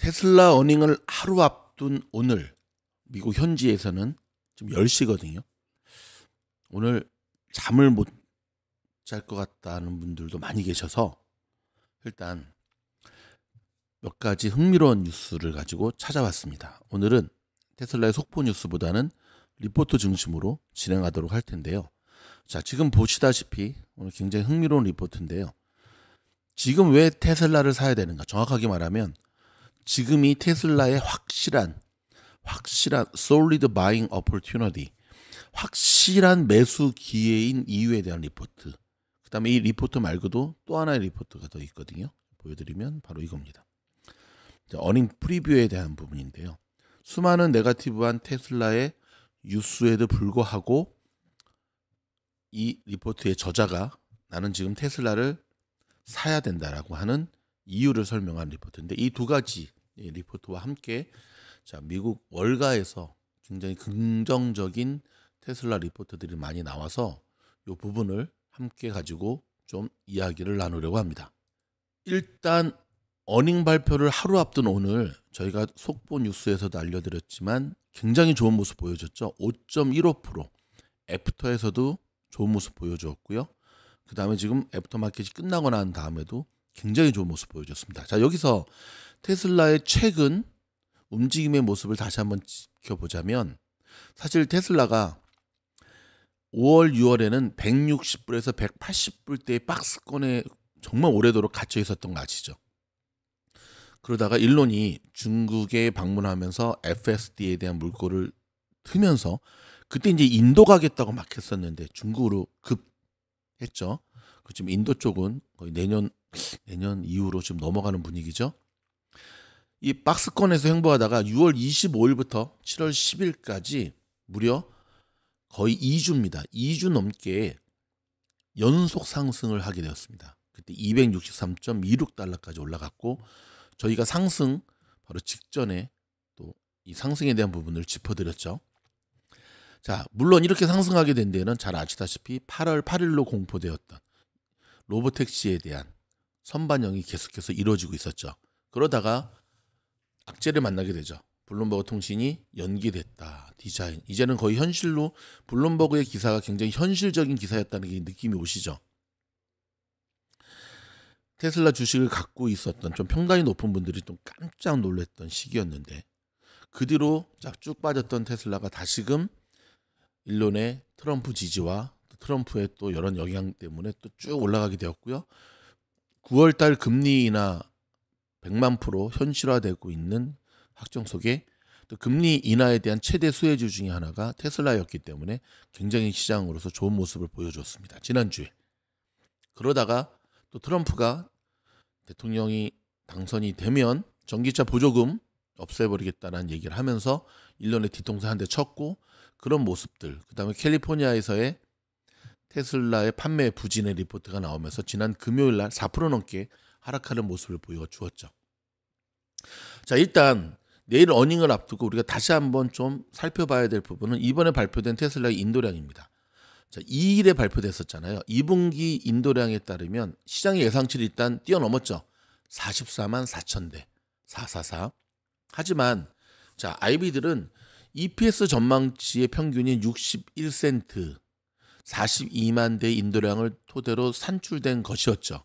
테슬라 어닝을 하루 앞둔 오늘 미국 현지에서는 지금 10시거든요. 오늘 잠을 못 잘 것 같다는 분들도 많이 계셔서 일단 몇 가지 흥미로운 뉴스를 가지고 찾아왔습니다. 오늘은 테슬라의 속보 뉴스보다는 리포트 중심으로 진행하도록 할 텐데요. 자, 지금 보시다시피 오늘 굉장히 흥미로운 리포트인데요. 지금 왜 테슬라를 사야 되는가? 정확하게 말하면 지금이 테슬라의 확실한 solid buying opportunity, 확실한 매수 기회인 이유에 대한 리포트. 그 다음에 이 리포트 말고도 또 하나의 리포트가 더 있거든요. 보여드리면 바로 이겁니다. 어닝 프리뷰에 대한 부분인데요. 수많은 네거티브한 테슬라의 뉴스에도 불구하고 이 리포트의 저자가 나는 지금 테슬라를 사야 된다라고 하는 이유를 설명한 리포트인데, 이 두 가지 리포트와 함께 자, 미국 월가에서 굉장히 긍정적인 테슬라 리포트들이 많이 나와서 이 부분을 함께 가지고 좀 이야기를 나누려고 합니다. 일단 어닝 발표를 하루 앞둔 오늘 저희가 속보 뉴스에서도 알려드렸지만 굉장히 좋은 모습 보여줬죠. 5.15%, 애프터에서도 좋은 모습 보여주었고요. 그 다음에 지금 애프터 마켓이 끝나고 난 다음에도 굉장히 좋은 모습 보여줬습니다. 자, 여기서 테슬라의 최근 움직임의 모습을 다시 한번 지켜보자면, 사실 테슬라가 5월, 6월에는 160불에서 180불대의 박스권에 정말 오래도록 갇혀 있었던 거 아시죠? 그러다가 일론이 중국에 방문하면서 FSD에 대한 물꼬를 트면서 그때 이제 인도 가겠다고 막 했었는데 중국으로 급했죠. 지금 인도 쪽은 거의 내년 이후로 지금 넘어가는 분위기죠. 이 박스권에서 횡보하다가 6월 25일부터 7월 10일까지 무려 거의 2주입니다. 2주 넘게 연속 상승을 하게 되었습니다. 그때 263.26달러까지 올라갔고, 저희가 상승 바로 직전에 또 이 상승에 대한 부분을 짚어드렸죠. 자, 물론 이렇게 상승하게 된 데는 잘 아시다시피 8월 8일로 공포되었던 로보택시에 대한 선반영이 계속해서 이루어지고 있었죠. 그러다가 악재를 만나게 되죠. 블룸버그 통신이 연기됐다. 디자인. 이제는 거의 현실로 블룸버그의 기사가 굉장히 현실적인 기사였다는 게 느낌이 오시죠. 테슬라 주식을 갖고 있었던 좀 평단이 높은 분들이 좀 깜짝 놀랐던 시기였는데, 그 뒤로 쭉 빠졌던 테슬라가 다시금 일론의 트럼프 지지와 트럼프의 또 여러 영향 때문에 또 쭉 올라가게 되었고요. 9월달 금리 인하 100만% 현실화되고 있는 확정 속에 또 금리 인하에 대한 최대 수혜주 중에 하나가 테슬라였기 때문에 굉장히 시장으로서 좋은 모습을 보여줬습니다. 지난주에. 그러다가 또 트럼프가 대통령이 당선이 되면 전기차 보조금 없애버리겠다는 얘기를 하면서 일론의 뒤통수 한 대 쳤고, 그런 모습들, 그 다음에 캘리포니아에서의 테슬라의 판매 부진의 리포트가 나오면서 지난 금요일날 4% 넘게 하락하는 모습을 보여주었죠. 자, 일단 내일 어닝을 앞두고 우리가 다시 한번 좀 살펴봐야 될 부분은 이번에 발표된 테슬라의 인도량입니다. 자, 2일에 발표됐었잖아요. 2분기 인도량에 따르면 시장의 예상치를 일단 뛰어넘었죠. 44만 4천 대, 444. 하지만 자, IB들은 EPS 전망치의 평균인 61센트, 42만 대의 인도량을 토대로 산출된 것이었죠.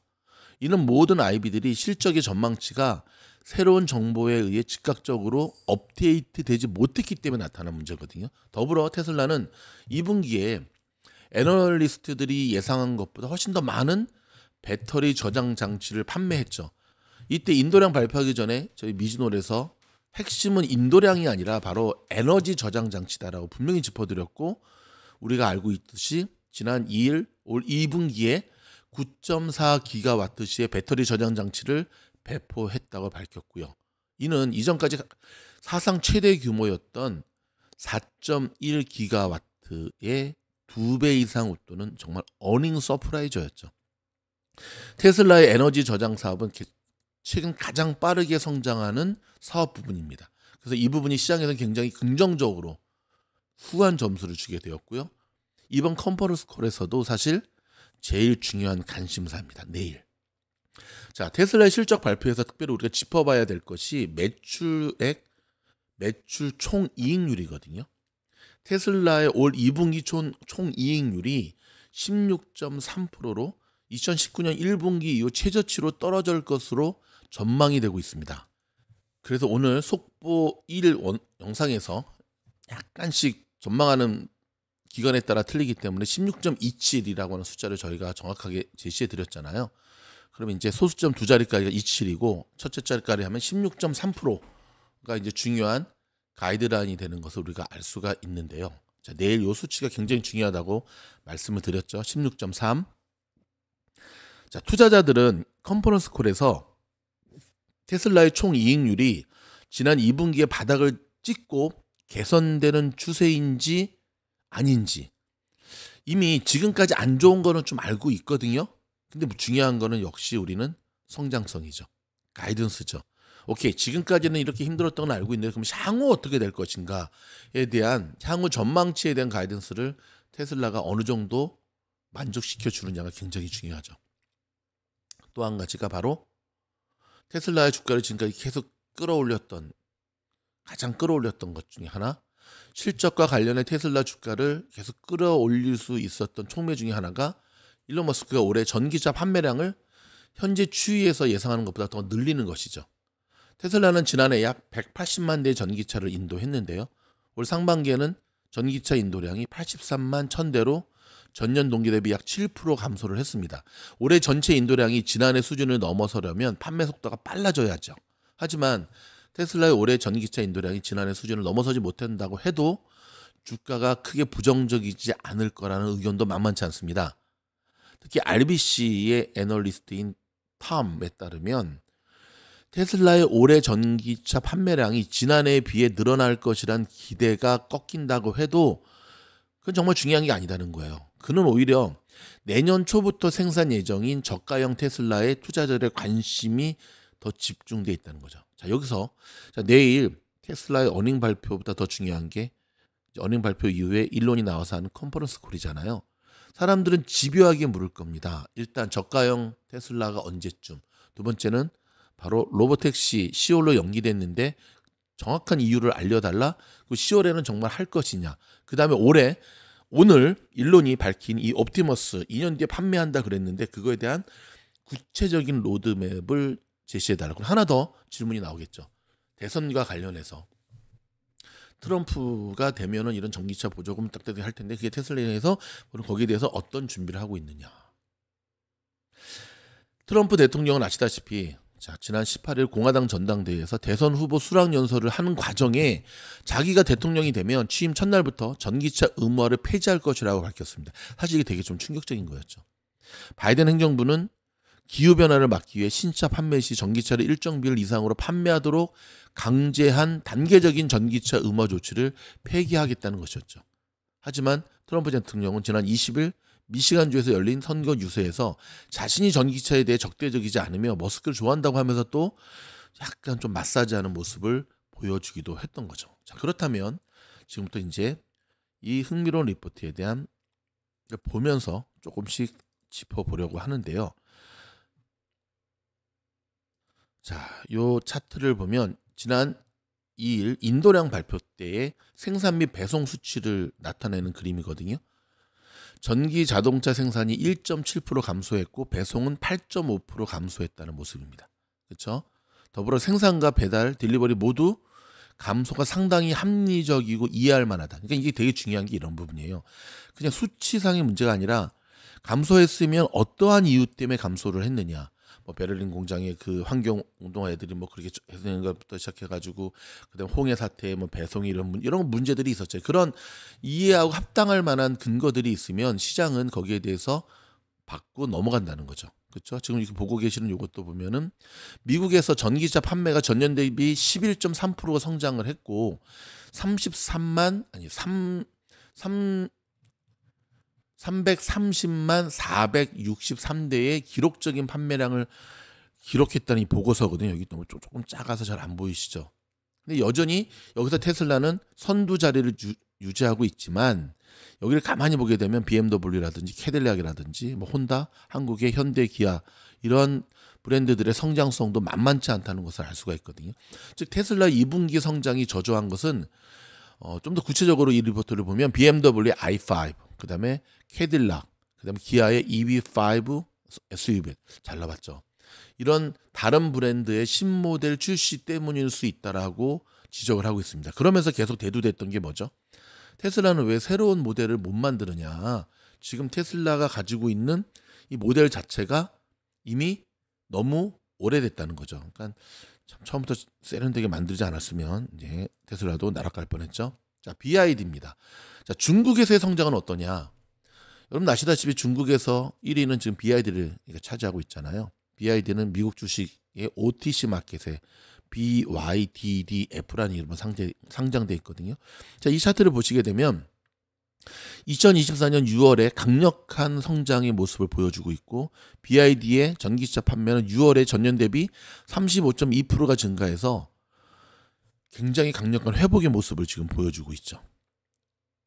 이는 모든 IB들이 실적의 전망치가 새로운 정보에 의해 즉각적으로 업데이트 되지 못했기 때문에 나타난 문제거든요. 더불어 테슬라는 2분기에 애널리스트들이 예상한 것보다 훨씬 더 많은 배터리 저장 장치를 판매했죠. 이때 인도량 발표하기 전에 저희 미즈놀에서 핵심은 인도량이 아니라 바로 에너지 저장 장치다라고 분명히 짚어드렸고, 우리가 알고 있듯이 지난 2일 올 2분기에 9.4기가와트시의 배터리 저장 장치를 배포했다고 밝혔고요. 이는 이전까지 사상 최대 규모였던 4.1기가와트의 2배 이상 웃도는 정말 어닝 서프라이저였죠. 테슬라의 에너지 저장 사업은 최근 가장 빠르게 성장하는 사업 부분입니다. 그래서 이 부분이 시장에서는 굉장히 긍정적으로 후한 점수를 주게 되었고요. 이번 컨퍼런스 콜에서도 사실 제일 중요한 관심사입니다. 내일 자, 테슬라의 실적 발표에서 특별히 우리가 짚어봐야 될 것이 매출액, 매출 총이익률이거든요. 테슬라의 올 2분기 총이익률이 16.3%로 2019년 1분기 이후 최저치로 떨어질 것으로 전망이 되고 있습니다. 그래서 오늘 속보 1 영상에서 약간씩 전망하는 기간에 따라 틀리기 때문에 16.27이라고 하는 숫자를 저희가 정확하게 제시해 드렸잖아요. 그러면 이제 소수점 두 자리까지가 27이고 첫째 자리까지 하면 16.3%가 이제 중요한 가이드라인이 되는 것을 우리가 알 수가 있는데요. 자, 내일 이 수치가 굉장히 중요하다고 말씀을 드렸죠. 16.3. 자, 투자자들은 컨퍼런스 콜에서 테슬라의 총이익률이 지난 2분기에 바닥을 찍고 개선되는 추세인지 아닌지 이미 지금까지 안 좋은 거는 좀 알고 있거든요. 근데 뭐 중요한 거는 역시 우리는 성장성이죠. 가이던스죠. 오케이, 지금까지는 이렇게 힘들었던 건 알고 있는데 그럼 향후 어떻게 될 것인가에 대한 향후 전망치에 대한 가이던스를 테슬라가 어느 정도 만족시켜 주느냐가 굉장히 중요하죠. 또 한 가지가 바로 테슬라의 주가를 지금까지 계속 가장 끌어올렸던 것 중에 하나, 실적과 관련해 테슬라 주가를 계속 끌어올릴 수 있었던 촉매 중에 하나가 일론 머스크가 올해 전기차 판매량을 현재 추이에서 예상하는 것보다 더 늘리는 것이죠. 테슬라는 지난해 약 180만 대의 전기차를 인도했는데요. 올 상반기에는 전기차 인도량이 83만 1000대로 전년 동기 대비 약 7% 감소를 했습니다. 올해 전체 인도량이 지난해 수준을 넘어서려면 판매 속도가 빨라져야죠. 하지만 테슬라의 올해 전기차 인도량이 지난해 수준을 넘어서지 못한다고 해도 주가가 크게 부정적이지 않을 거라는 의견도 만만치 않습니다. 특히 RBC의 애널리스트인 탐에 따르면 테슬라의 올해 전기차 판매량이 지난해에 비해 늘어날 것이란 기대가 꺾인다고 해도 그건 정말 중요한 게 아니다는 거예요. 그는 오히려 내년 초부터 생산 예정인 저가형 테슬라에 투자자들의 관심이 더 집중돼 있다는 거죠. 자, 여기서 내일 테슬라의 어닝 발표보다 더 중요한 게 어닝 발표 이후에 일론이 나와서 하는 컨퍼런스 콜이잖아요. 사람들은 집요하게 물을 겁니다. 일단 저가형 테슬라가 언제쯤, 두 번째는 바로 로보택시 10월로 연기됐는데 정확한 이유를 알려달라. 그 10월에는 정말 할 것이냐. 그 다음에 오늘 일론이 밝힌 이 옵티머스 2년 뒤에 판매한다 그랬는데 그거에 대한 구체적인 로드맵을 제시해달라고. 하나 더 질문이 나오겠죠. 대선과 관련해서 트럼프가 되면은 이런 전기차 보조금 딱딱하게 할 텐데 그게 테슬라에서 거기에 대해서 어떤 준비를 하고 있느냐. 트럼프 대통령은 아시다시피 지난 18일 공화당 전당대회에서 대선 후보 수락 연설을 하는 과정에 자기가 대통령이 되면 취임 첫날부터 전기차 의무화를 폐지할 것이라고 밝혔습니다. 사실 이게 되게 좀 충격적인 거였죠. 바이든 행정부는 기후변화를 막기 위해 신차 판매 시 전기차를 일정 비율 이상으로 판매하도록 강제한 단계적인 전기차 의무화 조치를 폐기하겠다는 것이었죠. 하지만 트럼프 대통령은 지난 20일 미시간주에서 열린 선거 유세에서 자신이 전기차에 대해 적대적이지 않으며 머스크를 좋아한다고 하면서 또 약간 좀 마사지하는 모습을 보여주기도 했던 거죠. 자, 그렇다면 지금부터 이제 이 흥미로운 리포트에 대한 보면서 조금씩 짚어보려고 하는데요. 자, 요 차트를 보면 지난 2일 인도량 발표 때의 생산 및 배송 수치를 나타내는 그림이거든요. 전기 자동차 생산이 1.7% 감소했고 배송은 8.5% 감소했다는 모습입니다. 그렇죠? 더불어 생산과 배달, 딜리버리 모두 감소가 상당히 합리적이고 이해할 만하다. 그러니까 이게 되게 중요한 게 이런 부분이에요. 그냥 수치상의 문제가 아니라 감소했으면 어떠한 이유 때문에 감소를 했느냐. 뭐 베를린 공장의 그 환경 운동화 애들이 뭐 그렇게 해서 것부터 시작해가지고 그다음 홍해 사태, 뭐 배송 이런 문제들이 있었죠. 그런 이해하고 합당할 만한 근거들이 있으면 시장은 거기에 대해서 받고 넘어간다는 거죠. 그렇죠? 지금 이렇게 보고 계시는 이것도 보면은 미국에서 전기차 판매가 전년 대비 11.3%가 성장을 했고 330만 463대의 기록적인 판매량을 기록했다는 이 보고서거든요. 여기 너무 조금 작아서 잘 안 보이시죠? 근데 여전히 여기서 테슬라는 선두 자리를 유지하고 있지만 여기를 가만히 보게 되면 BMW라든지 캐딜락이라든지 뭐 혼다, 한국의 현대, 기아 이런 브랜드들의 성장성도 만만치 않다는 것을 알 수가 있거든요. 즉 테슬라 2분기 성장이 저조한 것은 좀 더 구체적으로 이 리포트를 보면 BMW의 i5, 그다음에 캐딜락, 그다음에 기아의 EV5 SUV 잘 나왔죠. 이런 다른 브랜드의 신모델 출시 때문일 수 있다라고 지적을 하고 있습니다. 그러면서 계속 대두됐던 게 뭐죠? 테슬라는 왜 새로운 모델을 못 만드느냐. 지금 테슬라가 가지고 있는 이 모델 자체가 이미 너무 오래됐다는 거죠. 그러니까 참 처음부터 세련되게 만들지 않았으면 이제 테슬라도 나락갈 뻔했죠. 자, BYD입니다. 자, 중국에서의 성장은 어떠냐? 여러분 아시다시피 중국에서 1위는 지금 BYD를 차지하고 있잖아요. BYD는 미국 주식의 OTC 마켓에 BYDDF라는 이름으로 상장돼 있거든요. 자, 이 차트를 보시게 되면 2024년 6월에 강력한 성장의 모습을 보여주고 있고 BYD의 전기차 판매는 6월에 전년 대비 35.2%가 증가해서 굉장히 강력한 회복의 모습을 지금 보여주고 있죠.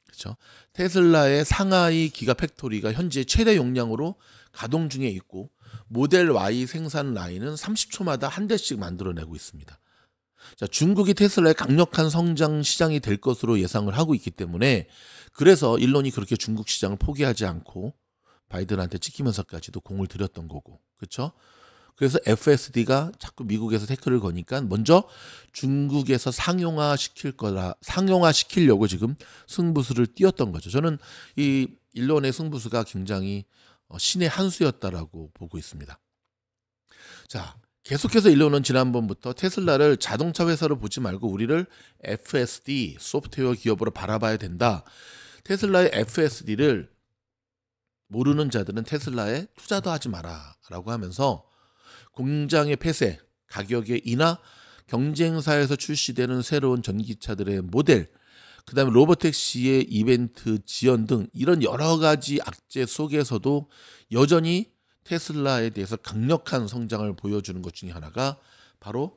그렇죠? 테슬라의 상하이 기가팩토리가 현재 최대 용량으로 가동 중에 있고 모델 Y 생산 라인은 30초마다 한 대씩 만들어내고 있습니다. 자, 중국이 테슬라의 강력한 성장 시장이 될 것으로 예상을 하고 있기 때문에 그래서 일론이 그렇게 중국 시장을 포기하지 않고 바이든한테 찍히면서까지도 공을 들였던 거고, 그렇죠? 그래서 FSD가 자꾸 미국에서 태클을 거니까 먼저 중국에서 상용화시키려고 지금 승부수를 띄웠던 거죠. 저는 이 일론의 승부수가 굉장히 신의 한 수였다라고 보고 있습니다. 자, 계속해서 일론은 지난번부터 테슬라를 자동차 회사로 보지 말고 우리를 FSD 소프트웨어 기업으로 바라봐야 된다. 테슬라의 FSD를 모르는 자들은 테슬라에 투자도 하지 마라라고 하면서 공장의 폐쇄, 가격의 인하, 경쟁사에서 출시되는 새로운 전기차들의 모델, 그다음에 로보택시의 이벤트 지연 등 이런 여러 가지 악재 속에서도 여전히 테슬라에 대해서 강력한 성장을 보여주는 것 중에 하나가 바로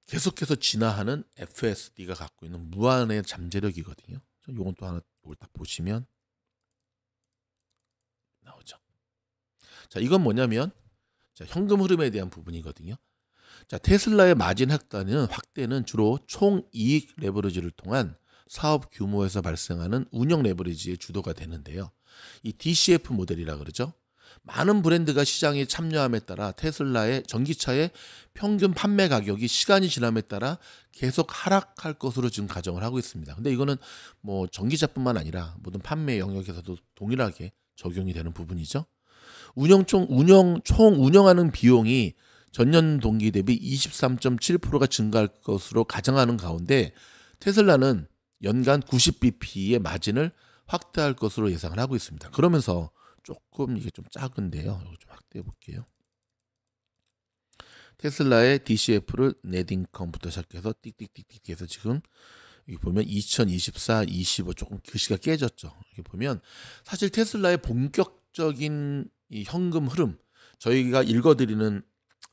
계속해서 진화하는 FSD가 갖고 있는 무한의 잠재력이거든요. 이건 또 하나 이걸 딱 보시면 나오죠. 자, 이건 뭐냐면 자, 현금 흐름에 대한 부분이거든요. 자, 테슬라의 마진 확대는 주로 총이익 레버리지를 통한 사업 규모에서 발생하는 운영 레버리지의 주도가 되는데요. 이 DCF 모델이라 그러죠. 많은 브랜드가 시장에 참여함에 따라 테슬라의 전기차의 평균 판매 가격이 시간이 지남에 따라 계속 하락할 것으로 지금 가정을 하고 있습니다. 근데 이거는 뭐 전기차뿐만 아니라 모든 판매 영역에서도 동일하게 적용이 되는 부분이죠. 총 운영하는 비용이 전년 동기 대비 23.7%가 증가할 것으로 가정하는 가운데 테슬라는 연간 90bp의 마진을 확대할 것으로 예상을 하고 있습니다. 그러면서 조금 이게 좀 작은데요. 이거 좀 확대해 볼게요. 테슬라의 DCF를 넷인컴부터 시작해서 띡띡띡띡 해서 지금 여기 보면 2024, 25 조금 글씨가 깨졌죠. 여기 보면 사실 테슬라의 본격적인 이 현금 흐름, 저희가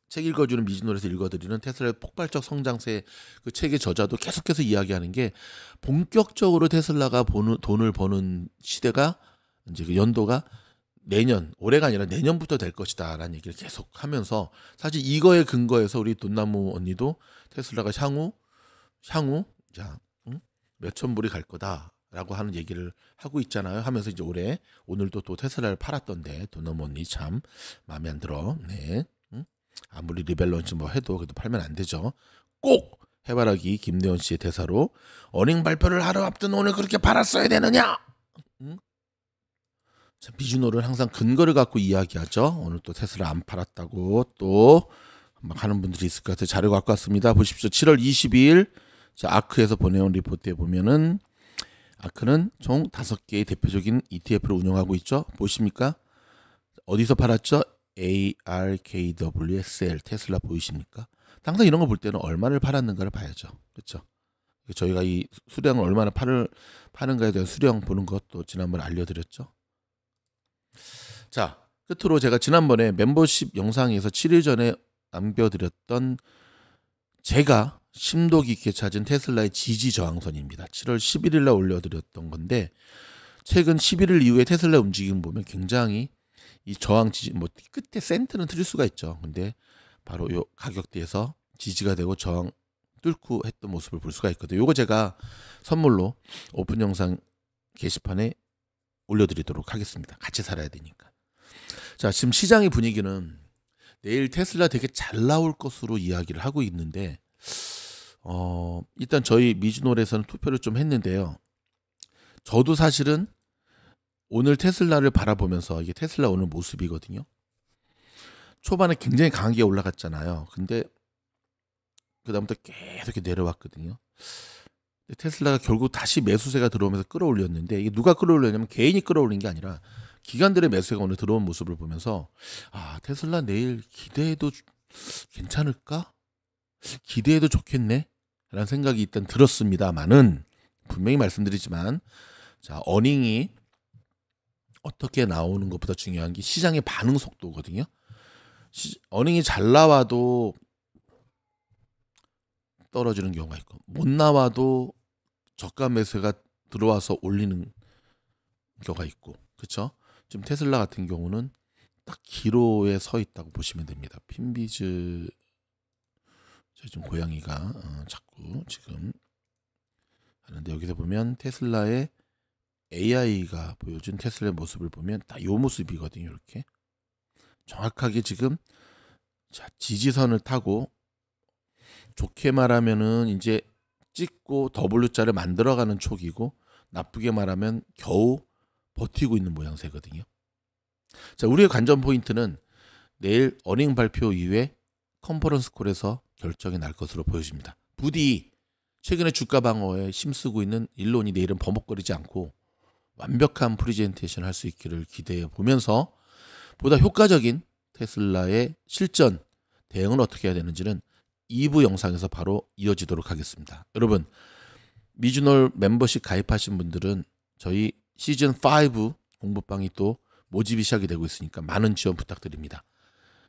책 읽어주는 미진놀에서 읽어드리는 테슬라의 폭발적 성장세 그 책의 저자도 계속해서 이야기하는 게 본격적으로 테슬라가 돈을 버는 시대가 이제 그 연도가 올해가 아니라 내년부터 될 것이다라는 얘기를 계속 하면서 사실 이거에 근거해서 우리 돈나무 언니도 테슬라가 향후 자 몇천 불이 갈 거다라고 하는 얘기를 하고 있잖아요. 하면서 이제 오늘도 또 테슬라를 팔았던데 돈나무 언니 참 마음에 안 들어. 네. 아무리 리밸런스 뭐 해도 그래도 팔면 안 되죠. 꼭 해바라기 김대원 씨의 대사로 어닝 발표를 하루 앞둔 오늘 그렇게 팔았어야 되느냐? 자, 미주노를 항상 근거를 갖고 이야기하죠. 오늘 또 테슬라 안 팔았다고 또 막 하는 분들이 있을 것 같아요. 자료 갖고 왔습니다. 보십시오. 7월 22일 자, 아크에서 보내온 리포트에 보면은 아크는 총 5개의 대표적인 ETF를 운영하고 있죠. 보십니까? 어디서 팔았죠? ARKWSL 테슬라 보이십니까? 항상 이런 거 볼 때는 얼마를 팔았는가를 봐야죠. 그렇죠? 저희가 이 수량을 얼마나 파는가에 대한 수량 보는 것도 지난번에 알려드렸죠. 자, 끝으로 제가 지난번에 멤버십 영상에서 7일 전에 남겨드렸던 제가 심도 깊게 찾은 테슬라의 지지 저항선입니다. 7월 11일 날 올려드렸던 건데 최근 11일 이후에 테슬라 움직임 보면 굉장히 이 저항 지지 뭐 끝에 센트는 틀릴 수가 있죠. 근데 바로 요 가격대에서 지지가 되고 저항 뚫고 했던 모습을 볼 수가 있거든요. 요거 제가 선물로 오픈 영상 게시판에 올려드리도록 하겠습니다. 같이 살아야 되니까. 자, 지금 시장의 분위기는 내일 테슬라 되게 잘 나올 것으로 이야기를 하고 있는데 일단 저희 미주놀에서는 투표를 좀 했는데요. 저도 사실은 오늘 테슬라를 바라보면서 이게 테슬라 오늘 모습이거든요. 초반에 굉장히 강하게 올라갔잖아요. 근데 그다음부터 계속 이렇게 내려왔거든요. 테슬라가 결국 다시 매수세가 들어오면서 끌어올렸는데 이게 누가 끌어올렸냐면 개인이 끌어올린 게 아니라 기관들의 매수세가 오늘 들어온 모습을 보면서 테슬라 내일 기대해도 괜찮을까? 기대해도 좋겠네? 라는 생각이 일단 들었습니다만은 분명히 말씀드리지만 자, 어닝이 어떻게 나오는 것보다 중요한 게 시장의 반응 속도거든요. 어닝이 잘 나와도 떨어지는 경우가 있고 못 나와도 저가 매수가 들어와서 올리는 경우가 있고 그렇죠? 지금 테슬라 같은 경우는 딱 기로에 서 있다고 보시면 됩니다. 핀비즈 지금 고양이가 자꾸 지금 하는데 여기서 보면 테슬라의 AI가 보여준 테슬라의 모습을 보면 딱 요 모습이거든요. 이렇게 정확하게 지금 자, 지지선을 타고 좋게 말하면은 이제 찍고 W자를 만들어가는 촉이고 나쁘게 말하면 겨우 버티고 있는 모양새거든요. 자, 우리의 관전 포인트는 내일 어닝 발표 이후에 컨퍼런스 콜에서 결정이 날 것으로 보여집니다. 부디 최근에 주가 방어에 힘쓰고 있는 일론이 내일은 버벅거리지 않고 완벽한 프리젠테이션 할 수 있기를 기대해 보면서 보다 효과적인 테슬라의 실전 대응은 어떻게 해야 되는지는 2부 영상에서 바로 이어지도록 하겠습니다. 여러분 미주놀 멤버십 가입하신 분들은 저희 시즌 5 공부방이 또 모집이 시작이 되고 있으니까 많은 지원 부탁드립니다.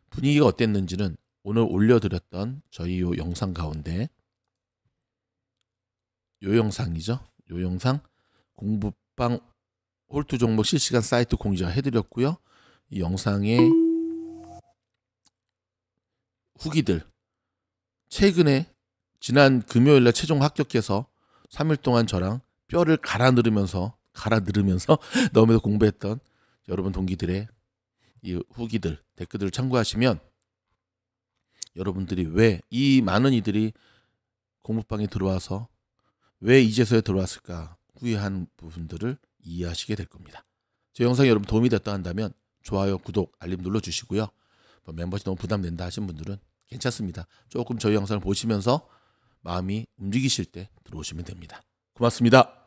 분위기가 어땠는지는 오늘 올려드렸던 저희 요 영상 가운데 요 영상이죠. 요 영상 공부방 홀트 종목 실시간 사이트 공지가 해드렸고요. 이 영상의 후기들 최근에 지난 금요일날 최종 합격해서 3일 동안 저랑 뼈를 갈아 누르면서 너무도 공부했던 여러분 동기들의 이 후기들 댓글들을 참고하시면 여러분들이 왜 이 많은 이들이 공부방에 들어와서 왜 이제서야 들어왔을까 후회한 부분들을 이해하시게 될 겁니다. 제 영상이 여러분 도움이 됐다 한다면 좋아요, 구독, 알림 눌러주시고요. 멤버십 너무 부담된다 하신 분들은 괜찮습니다. 조금 저희 영상을 보시면서 마음이 움직이실 때 들어오시면 됩니다. 고맙습니다.